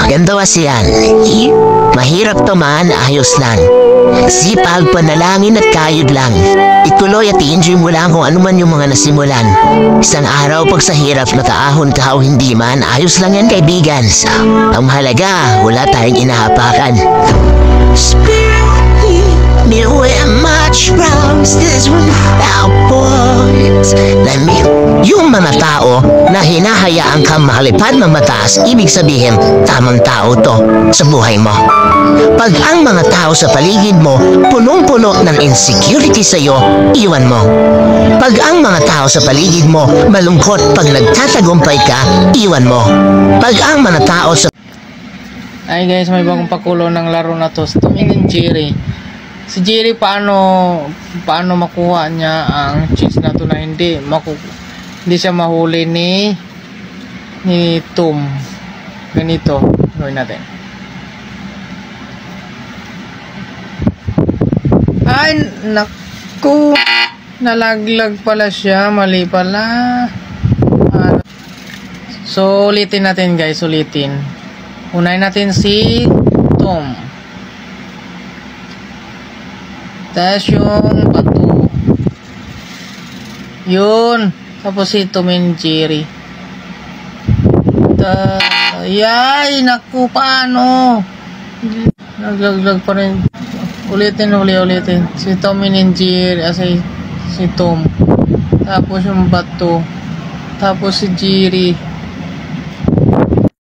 Ganito kasi yan. Mahirap to man, ayos lang. Sipag, panalangin at kayod lang. Ituloy at i-enjoy mo lang kung ano man yung mga nasimulan. Isang araw pag sa hirap nakaahon ka o hindi man, ayos lang yan kaibigan. Ang mahalaga, wala tayong inahapakan. Me where much rounds this one outboards. Yung mga tao na hinahayaan kang makalipad ng mataas, ibig sabihin, tamang tao to sa buhay mo. Pag ang mga tao sa paligid mo punong-puno ng insecurity sa'yo, iwan mo. Pag ang mga tao sa paligid mo malungkot pag nagtatagumpay ka, iwan mo. Pag ang mga tao sa... Ay guys, may bagong pakulo ng laro na to. Tumingin Jerry. Si Jerry, paano makuha niya ang cheese na to na hindi siya mahuli ni Tom. Ganito gawin natin. Ay naku, nalaglag pala siya, mali pala. So ulitin natin guys, ulitin. Unahin natin si Tom. Tapos yung bato. Yun. Tapos si Tom and Jerry. Yay! Naku, paano? Naglaglag pa rin. Ulitin. Si Tom and Jerry. Si Tom. Tapos yung bato. Tapos si Jerry.